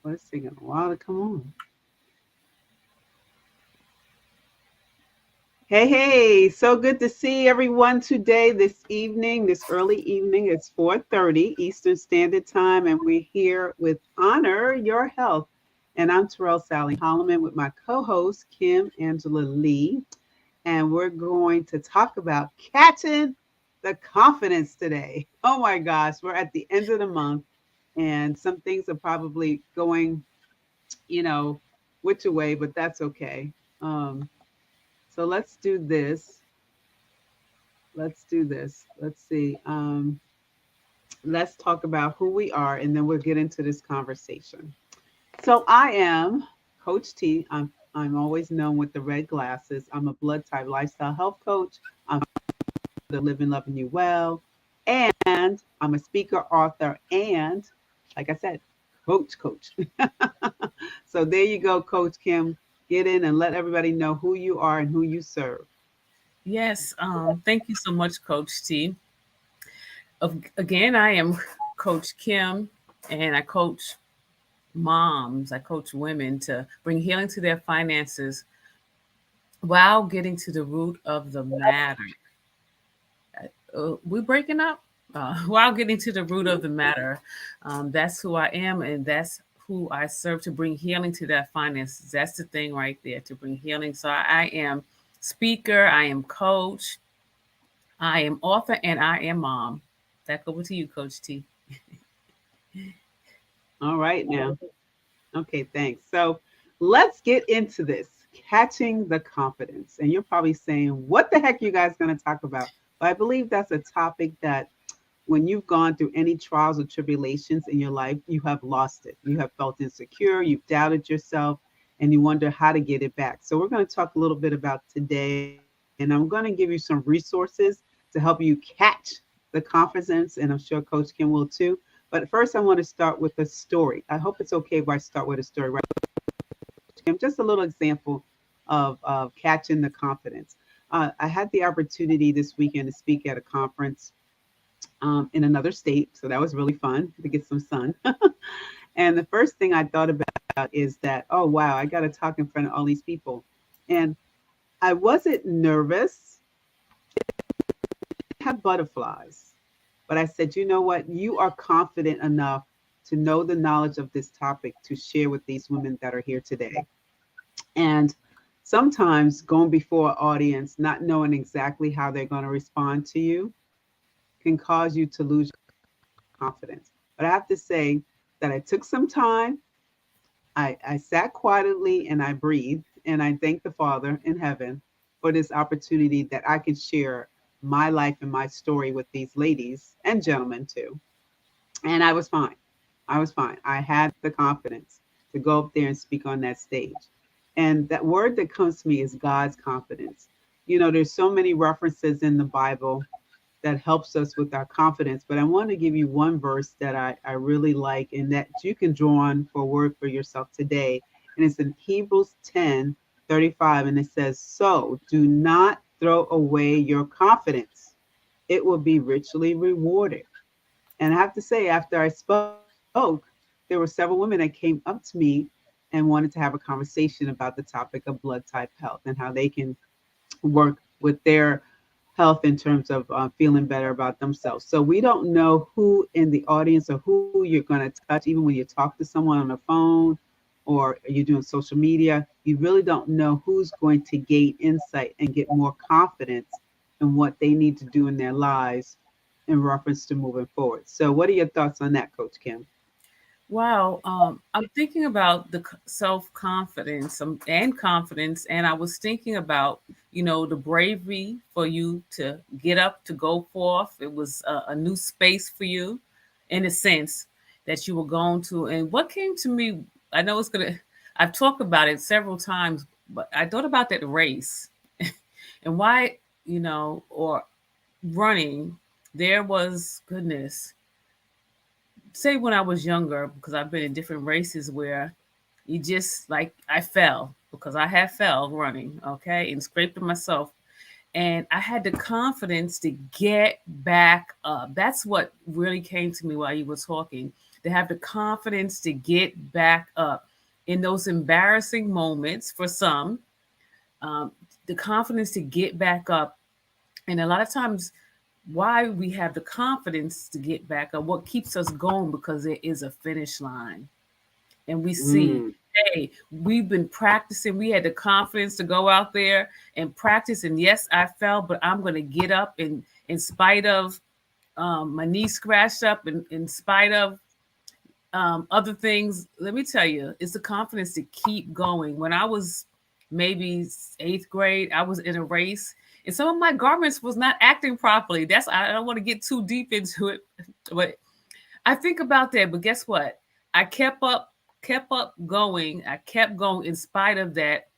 Well, it's taking a while to come on. Hey, hey, so good to see everyone today, this evening, this early evening. It's 4:30 Eastern Standard Time, and we're here with Honor Your Health. And I'm Terrell Sally Holloman with my co-host, Kim Angela Lee. And we're going to talk about catching the confidence today. Oh my gosh, we're at the end of the month, and some things are probably going, you know, which way, but that's okay. So let's do this. Let's do this. Let's see. Let's talk about who we are, and then we'll get into this conversation. So I am Coach T. I'm always known with the red glasses. I'm a blood type lifestyle health coach. I'm the Living Loving You Well, and I'm a speaker, author, and like I said, coach. So there you go, Coach Kim. Get in and let everybody know who you are and who you serve. Yes, thank you so much, Coach T. Again, I am Coach Kim, and I coach moms, I coach women to bring healing to their finances while getting to the root of the matter. We breaking up? While getting to the root of the matter. That's who I am, and that's who I serve to bring healing to their finances. That's the thing right there, to bring healing. So I am speaker, I am coach, I am author, and I am mom. Back over to you, Coach T. All right now. Okay, thanks. So let's get into this catching the confidence. And you're probably saying, what the heck you guys going to talk about? But I believe that's a topic that when you've gone through any trials or tribulations in your life, you have lost it. You have felt insecure, you've doubted yourself, and you wonder how to get it back. So we're going to talk a little bit about today, and I'm going to give you some resources to help you catch the confidence, and I'm sure Coach Kim will too. But first, I want to start with a story. I hope it's okay if I start with a story, right? Just a little example of catching the confidence. I had the opportunity this weekend to speak at a conference in another state, so that was really fun to get some sun. And the first thing I thought about is that, oh wow, I got to talk in front of all these people, and I wasn't nervous. I have butterflies, but I said, you know what? You are confident enough to know the knowledge of this topic to share with these women that are here today. And sometimes going before an audience, not knowing exactly how they're going to respond to you, can cause you to lose confidence. But I have to say that I took some time. I sat quietly and I breathed and I thank the Father in heaven for this opportunity that I can share my life and my story with these ladies and gentlemen too. And I was fine. I was fine. I had the confidence to go up there and speak on that stage. And that word that comes to me is God's confidence. You know, there's so many references in the Bible that helps us with our confidence. But I want to give you one verse that I really like and that you can draw on for a word for yourself today. And it's in Hebrews 10:35. And it says, so do not throw away your confidence. It will be richly rewarded. And I have to say, after I spoke, there were several women that came up to me and wanted to have a conversation about the topic of blood type health and how they can work with their health in terms of feeling better about themselves. So we don't know who in the audience or who you're going to touch, even when you talk to someone on the phone or you're doing social media. You really don't know who's going to gain insight and get more confidence in what they need to do in their lives in reference to moving forward. So, what are your thoughts on that, Coach Kim? Wow, I'm thinking about the self confidence and confidence, and I was thinking about the bravery for you to get up to go forth. It was a new space for you, in a sense that you were going to. And what came to me, I know it's gonna. I've talked about it several times, but I thought about that race and why or running. There was goodness say when I was younger, because I've been in different races where you just like I fell because I had fell running, okay, and scraped myself. And I had the confidence to get back up. That's what really came to me while you were talking. They have the confidence to get back up in those embarrassing moments for some, um, the confidence to get back up. And a lot of times, why we have the confidence to get back up, what keeps us going, because there is a finish line. And we see, Mm. hey, we've been practicing. We had the confidence to go out there and practice. And yes, I fell, but I'm going to get up. And in spite of my knee scratched up, and in spite of other things, let me tell you, it's the confidence to keep going. When I was maybe eighth grade, I was in a race, and some of my garments was not acting properly. That's, I don't want to get too deep into it, but I think about that. But guess what? I kept up going. I kept going in spite of that,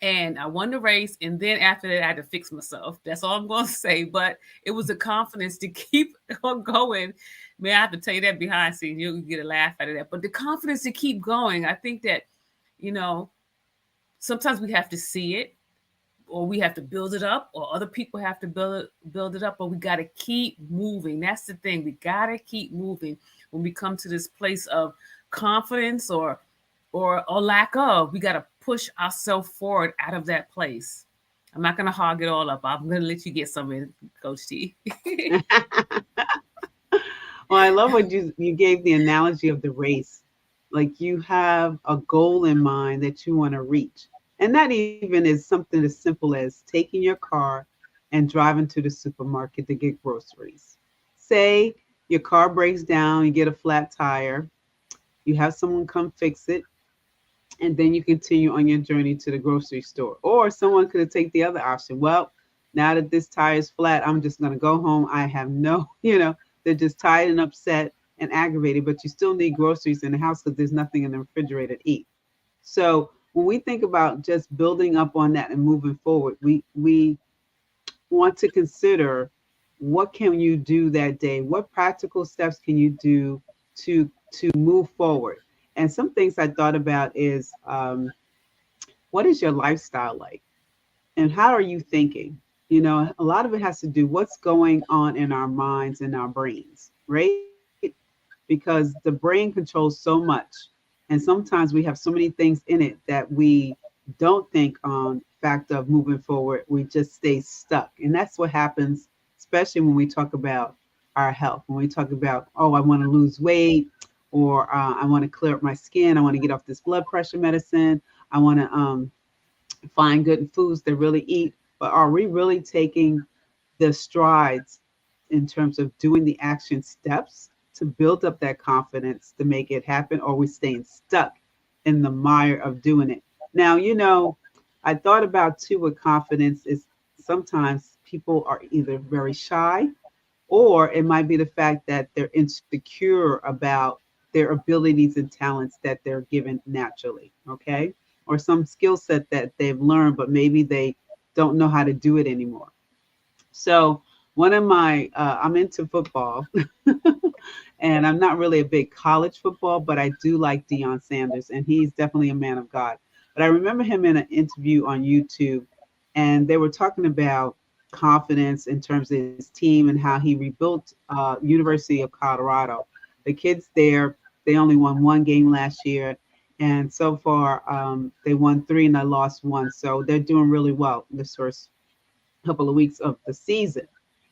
and I won the race. And then after that, I had to fix myself. That's all I'm going to say. But it was the confidence to keep on going. Man, I have to tell you that behind scenes. You'll get a laugh out of that. But the confidence to keep going. I think that, you know, sometimes we have to see it, or we have to build it up, or other people have to build it up, but we got to keep moving. That's the thing. We got to keep moving when we come to this place of confidence, or lack of. We got to push ourselves forward out of that place. I'm not going to hog it all up. I'm going to let you get some in, Coach T. Well, I love what you gave the analogy of the race. Like you have a goal in mind that you want to reach. And that even is something as simple as taking your car and driving to the supermarket to get groceries. Say your car breaks down, you get a flat tire, you have someone come fix it, and then you continue on your journey to the grocery store. Or someone could take the other option. Well, now that this tire is flat, I'm just going to go home. I have no, they're just tired and upset and aggravated, but you still need groceries in the house because there's nothing in the refrigerator to eat. So when we think about just building up on that and moving forward, we want to consider, what can you do that day? What practical steps can you do to move forward? And some things I thought about is, what is your lifestyle like, and how are you thinking? A lot of it has to do what's going on in our minds and our brains, right? Because the brain controls so much, and sometimes we have so many things in it that we don't think on fact of moving forward. We just stay stuck, and that's what happens, especially when we talk about our health. When we talk about, oh, I want to lose weight, or I want to clear up my skin, I want to get off this blood pressure medicine, I want to find good foods to really eat. But are we really taking the strides in terms of doing the action steps to build up that confidence to make it happen? Or are we staying stuck in the mire of doing it? Now, I thought about too, with confidence is sometimes people are either very shy, or it might be the fact that they're insecure about their abilities and talents that they're given naturally. Okay. Or some skill set that they've learned, but maybe they don't know how to do it anymore. So one of my, I'm into football, and I'm not really a big college football, but I do like Deion Sanders, and he's definitely a man of God. But I remember him in an interview on YouTube, and they were talking about confidence in terms of his team and how he rebuilt University of Colorado. The kids there, they only won one game last year, and so far they won three and they lost one. So they're doing really well in this first couple of weeks of the season.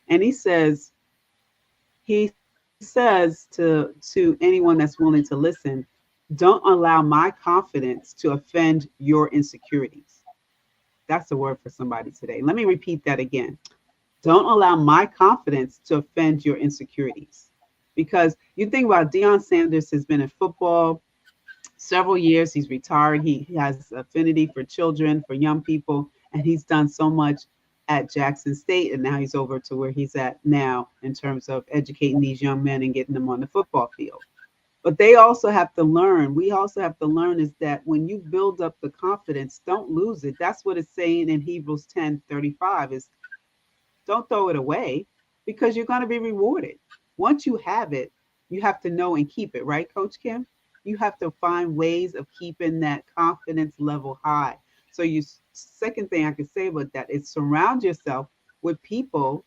And he says to anyone that's willing to listen, don't allow my confidence to offend your insecurities. That's a word for somebody today. Let me repeat that again. Don't allow my confidence to offend your insecurities. Because you think about, Deion Sanders has been in football several years. He's retired. He has affinity for children, for young people, and he's done so much at Jackson State, and now he's over to where he's at now in terms of educating these young men and getting them on the football field. But they also have to learn. We also have to learn is that when you build up the confidence, don't lose it. That's what it's saying in Hebrews 10:35 is, don't throw it away, because you're going to be rewarded. Once you have it, you have to know and keep it, right, Coach Kim? You have to find ways of keeping that confidence level high. So second thing I could say about that is, surround yourself with people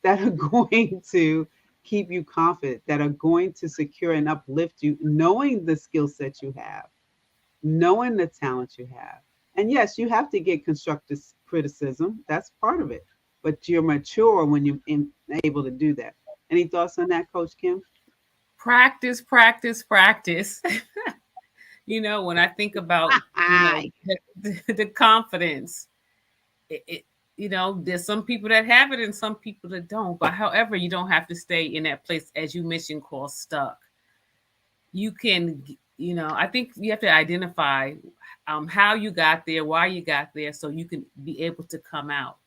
that are going to keep you confident, that are going to secure and uplift you, knowing the skill set you have, knowing the talent you have. And yes, you have to get constructive criticism. That's part of it. But you're mature when you're able to do that. Any thoughts on that, Coach Kim? Practice, practice, practice. When I think about, the confidence, it there's some people that have it and some people that don't. But however, you don't have to stay in that place, as you mentioned, called stuck. You can, I think you have to identify how you got there, why you got there, so you can be able to come out.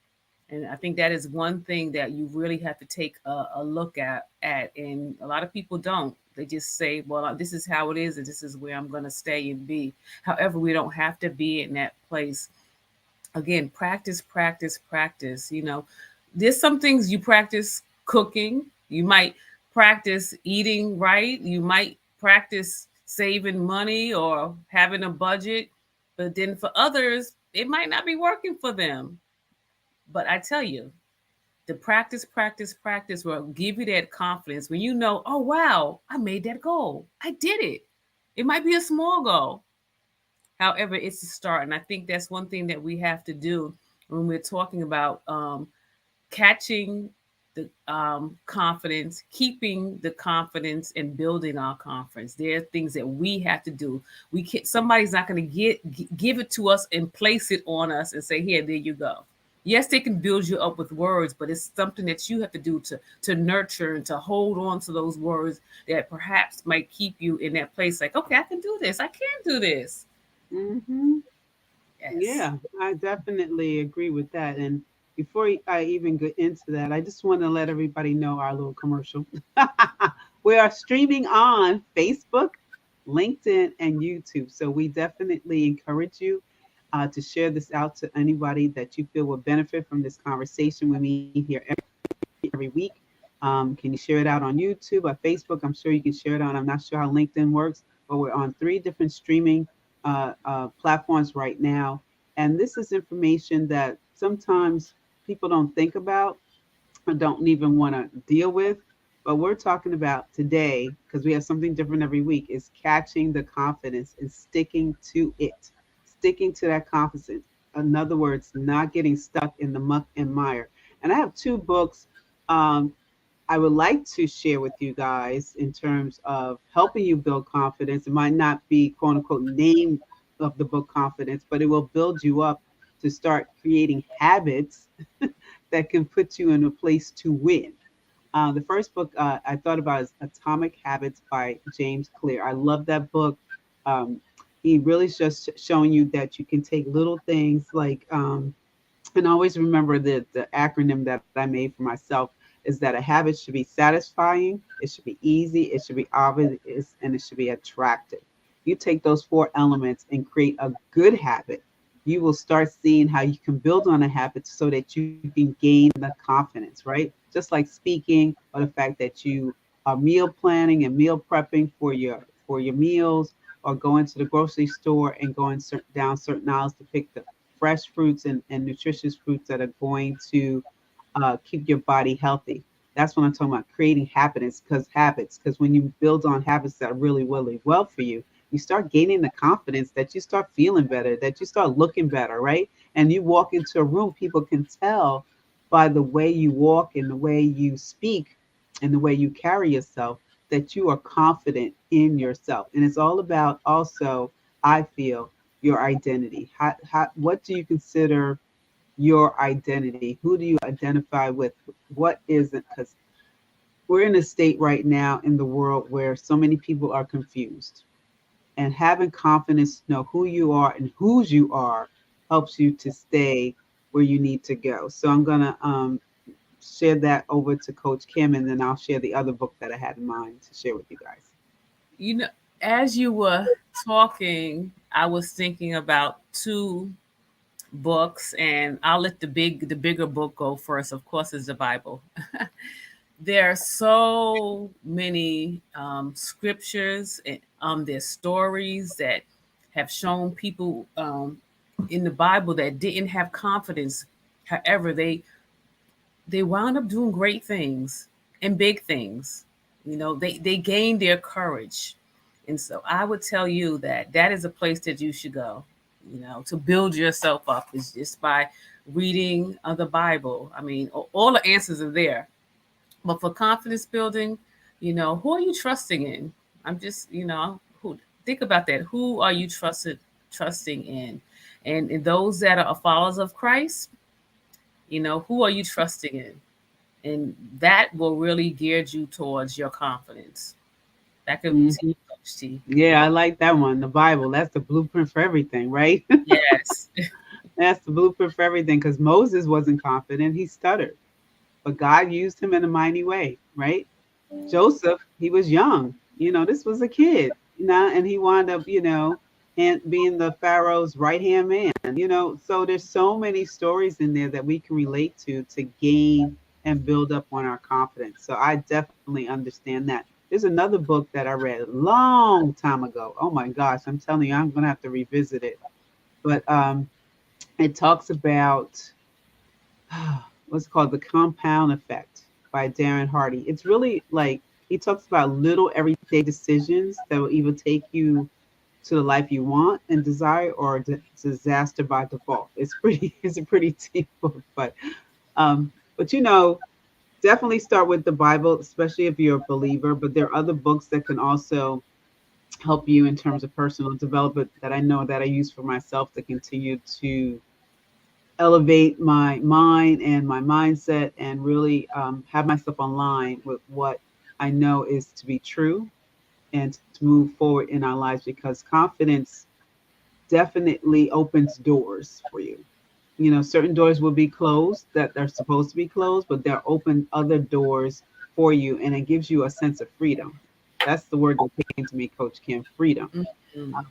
And I think that is one thing that you really have to take a look at. And a lot of people don't. They just say, well, this is how it is, and this is where I'm going to stay and be. However, we don't have to be in that place. Again, practice, practice, practice. There's some things you practice cooking. You might practice eating right. You might practice saving money or having a budget. But then for others, it might not be working for them. But I tell you, the practice, practice, practice will give you that confidence when you know, oh, wow, I made that goal. I did it. It might be a small goal. However, it's a start. And I think that's one thing that we have to do when we're talking about catching the confidence, keeping the confidence, and building our confidence. There are things that we have to do. We can't. Somebody's not going to give it to us and place it on us and say, "Here, there you go." Yes, they can build you up with words, but it's something that you have to do to nurture and to hold on to those words that perhaps might keep you in that place. Like, okay, I can do this. I can do this. Mm-hmm. Yes. Yeah, I definitely agree with that. And before I even get into that, I just want to let everybody know our little commercial. We are streaming on Facebook, LinkedIn, and YouTube. So we definitely encourage you to share this out to anybody that you feel will benefit from this conversation. We meet here every week. Can you share it out on YouTube or Facebook? I'm sure you can share it on. I'm not sure how LinkedIn works, but we're on 3 different streaming platforms right now. And this is information that sometimes people don't think about or don't even want to deal with. But we're talking about today, because we have something different every week, is catching the confidence and sticking to it, sticking to that confidence. In other words, not getting stuck in the muck and mire. And I have 2 books um, I would like to share with you guys in terms of helping you build confidence. It might not be quote unquote name of the book confidence, but it will build you up to start creating habits that can put you in a place to win. The first book I thought about is Atomic Habits by James Clear. I love that book. Um, he really is just showing you that you can take little things like and always remember the acronym that I made for myself is that a habit should be satisfying, it should be easy, it should be obvious, and it should be attractive. You take those 4 elements and create a good habit, you will start seeing how you can build on a habit so that you can gain the confidence, right? Just like speaking, or the fact that you are meal planning and meal prepping for your meals, or going to the grocery store and going down certain aisles to pick the fresh fruits and nutritious fruits that are going to keep your body healthy. That's what I'm talking about, creating habits. Because when you build on habits that are really, really well for you start gaining the confidence that you start feeling better, that you start looking better, right? And you walk into a room, people can tell by the way you walk and the way you speak and the way you carry yourself that you are confident in yourself. And it's all about also, I feel, your identity. What do you consider your identity? Who do you identify with? What isn't? Because we're in a state right now in the world where so many people are confused. And having confidence to know who you are and whose you are helps you to stay where you need to go. So I'm going to share that over to Coach Kim, and then I'll share the other book that I had in mind to share with you guys. You know, as you were talking, I was thinking about 2 books, and I'll let the bigger book go first. Of course, is the Bible. There are so many scriptures and there's stories that have shown people in the Bible that didn't have confidence. However, they wound up doing great things. in big things. They gain their courage. And so I would tell you that that is a place that you should go, to build yourself up is just by reading the Bible. I mean, all the answers are there. But for confidence building, who are you trusting in? I'm just, who think about that. Who are you trusting in? And those that are followers of Christ, who are you trusting in? And that will really gear you towards your confidence. That could be Mhm. Coach T. Yeah, I like that one. The Bible, that's the blueprint for everything, right? Yes. That's the blueprint for everything because Moses wasn't confident. He stuttered, but God used him in a mighty way, right? Joseph, he was young. This was a kid, and he wound up, and being the Pharaoh's right hand man. So there's so many stories in there that we can relate to gain and build up on our confidence. So I definitely understand that. There's another book that I read a long time ago. Oh my gosh, I'm telling you, I'm gonna have to revisit it. But it talks about what's called the compound effect by Darren Hardy. It's really like he talks about little everyday decisions that will either take you to the life you want and desire or disaster by default. It's a pretty deep book, but definitely start with the Bible, especially if you're a believer. But there are other books that can also help you in terms of personal development that I know that I use for myself to continue to elevate my mind and my mindset and really have myself online with what I know is to be true and to move forward in our lives because confidence definitely opens doors for you. Certain doors will be closed that are supposed to be closed, but they're open other doors for you and it gives you a sense of freedom. That's the word that came to me, Coach Kim, freedom.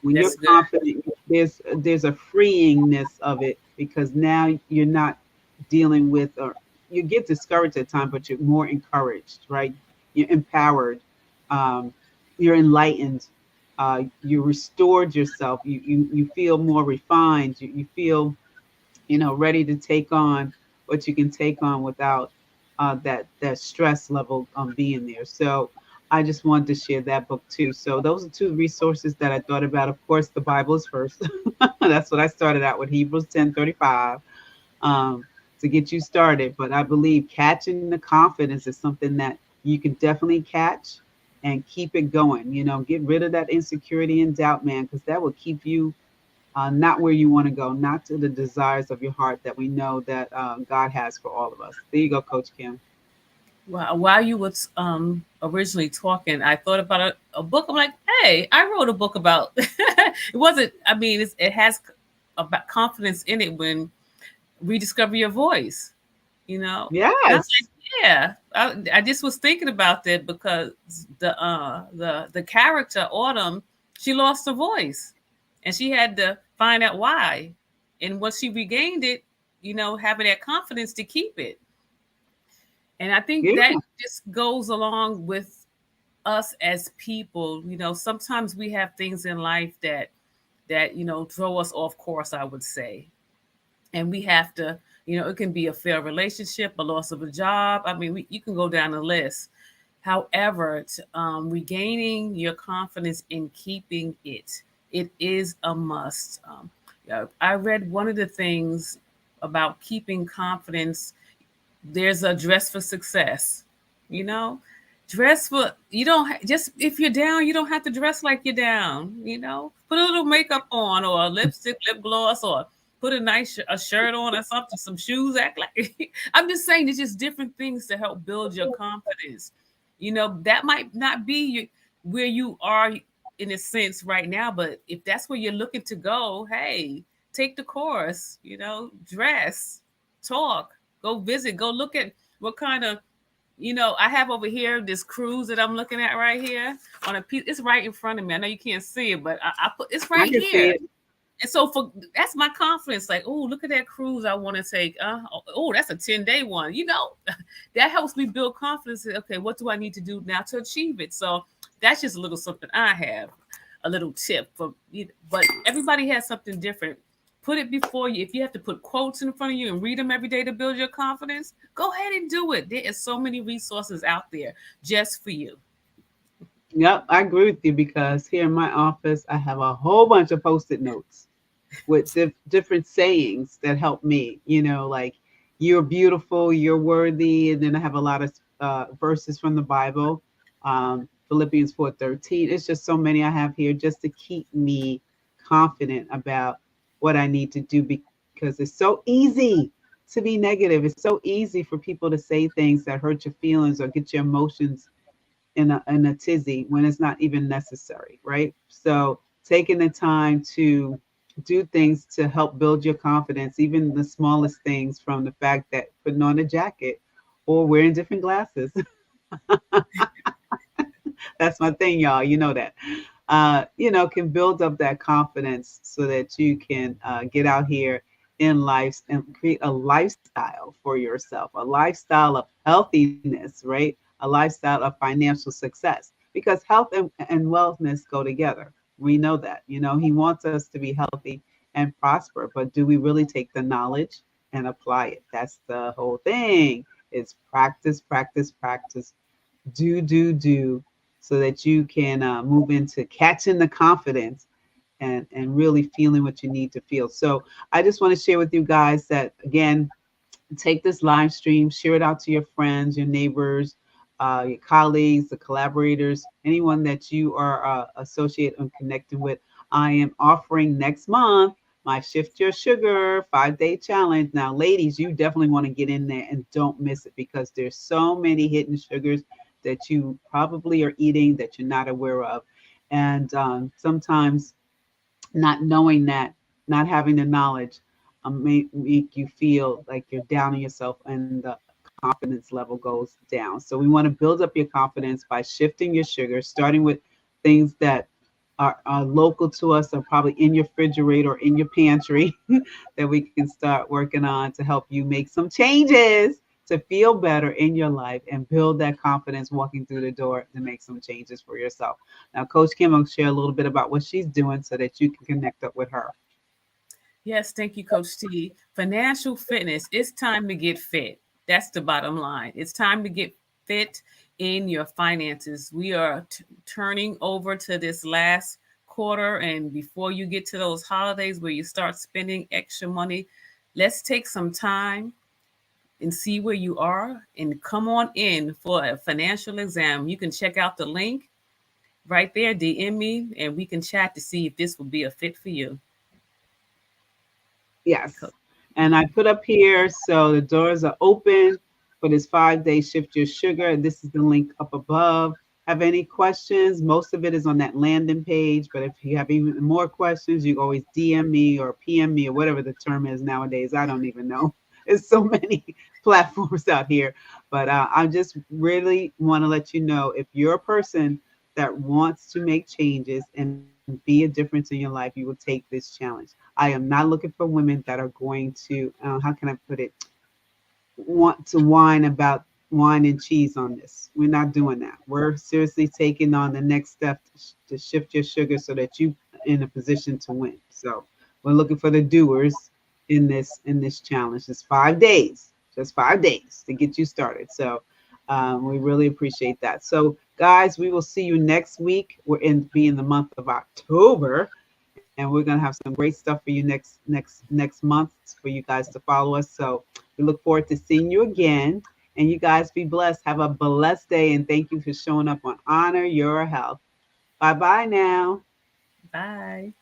When you're That's good. confident, there's a freeingness of it because now you're not dealing with or you get discouraged at times, but you're more encouraged, right? You're empowered, um, you're enlightened, you restored yourself, you feel more refined, you feel ready to take on what you can take on without that stress level being there. So I just wanted to share that book too. So those are two resources that I thought about. Of course, the Bible is first. That's what I started out with, Hebrews 10:35, um, to get you started. But I believe catching the confidence is something that you can definitely catch and keep it going. Get rid of that insecurity and doubt, man, because that will keep you not where you want to go, not to the desires of your heart that we know that God has for all of us. There you go, Coach Kim. While you was originally talking, I thought about a book. I'm like, hey, I wrote a book about. It wasn't. I mean, it has about confidence in it when rediscover your voice. And I was Yes. like, yeah. I just was thinking about that because the character Autumn, she lost her voice, and she had to find out why. And once she regained it, having that confidence to keep it. And I think Yeah. that just goes along with us as people. Sometimes we have things in life that throw us off course, I would say. And we have to, it can be a failed relationship, a loss of a job. I mean, you can go down the list. However, regaining your confidence in keeping it is a must. Yeah, I read one of the things about keeping confidence. There's a dress for success, you know dress for you don't just if you're down, you don't have to dress like you're down. Put a little makeup on or a lipstick, lip gloss, or put a nice a shirt on or something, some shoes, act like I'm just saying it's just different things to help build your confidence. That might not be where you are in a sense right now, but if that's where you're looking to go, hey, take the course, dress, talk, go visit, go look at what kind of I have over here this cruise that I'm looking at right here on a piece. It's right in front of me. I know you can't see it, but I put it's I right can see here. it. And so for that's my confidence. Like, oh, look at that cruise I want to take. Oh, that's a 10-day one. That helps me build confidence. Okay, what do I need to do now to achieve it? So that's just a little something I have, a little tip for. But everybody has something different. Put it before you. If you have to put quotes in front of you and read them every day to build your confidence, go ahead and do it. There is so many resources out there just for you. Yep, I agree with you because here in my office, I have a whole bunch of post-it notes with different sayings that help me, like you're beautiful, you're worthy. And then I have a lot of verses from the Bible, Philippians 4:13. It's just so many I have here just to keep me confident about what I need to do because it's so easy to be negative. It's so easy for people to say things that hurt your feelings or get your emotions in a tizzy when it's not even necessary, right? So taking the time to do things to help build your confidence, even the smallest things, from the fact that putting on a jacket or wearing different glasses. That's my thing, y'all. You know that. Can build up that confidence so that you can get out here in life and create a lifestyle for yourself, a lifestyle of healthiness, right? A lifestyle of financial success, because health and wellness go together. We know that. He wants us to be healthy and prosper, but do we really take the knowledge and apply it? That's the whole thing. It's practice, practice, practice, do, so that you can move into catching the confidence and really feeling what you need to feel. So I just want to share with you guys that, again, take this live stream, share it out to your friends, your neighbors, your colleagues, the collaborators, anyone that you are associated and connected with. I am offering next month my Shift Your Sugar 5-day challenge. Now, ladies, you definitely want to get in there and don't miss it, because there's so many hidden sugars that you probably are eating that you're not aware of. And sometimes not knowing that, not having the knowledge, may make you feel like you're down on yourself and the confidence level goes down. So we want to build up your confidence by shifting your sugar, starting with things that are local to us, are probably in your refrigerator or in your pantry that we can start working on to help you make some changes to feel better in your life and build that confidence walking through the door to make some changes for yourself. Now, Coach Kim will share a little bit about what she's doing so that you can connect up with her. Yes, thank you, Coach T. Financial fitness. It's time to get fit. That's the bottom line. It's time to get fit in your finances. We are turning over to this last quarter, and before you get to those holidays where you start spending extra money, let's take some time and see where you are and come on in for a financial exam. You can check out the link right there, DM me, and we can chat to see if this will be a fit for you. Yes. And I put up here, so the doors are open for this 5-day Shift Your Sugar. This is the link up above. Have any questions? Most of it is on that landing page, but if you have even more questions, you always DM me or PM me or whatever the term is nowadays. I don't even know. There's so many platforms out here, but I just really want to let you know, if you're a person that wants to make changes and be a difference in your life, you will take this challenge. I am not looking for women that are going to, how can I put it, want to whine about wine and cheese on this. We're not doing that. We're seriously taking on the next step to shift your sugar so that you in a position to win. So we're looking for the doers in this challenge. It's 5 days, just 5 days to get you started. So we really appreciate that. So guys, we will see you next week. We're in the month of October, and we're gonna have some great stuff for you next month for you guys to follow us. So we look forward to seeing you again. And you guys be blessed. Have a blessed day, and thank you for showing up on Honor Your Health. Bye bye now. Bye.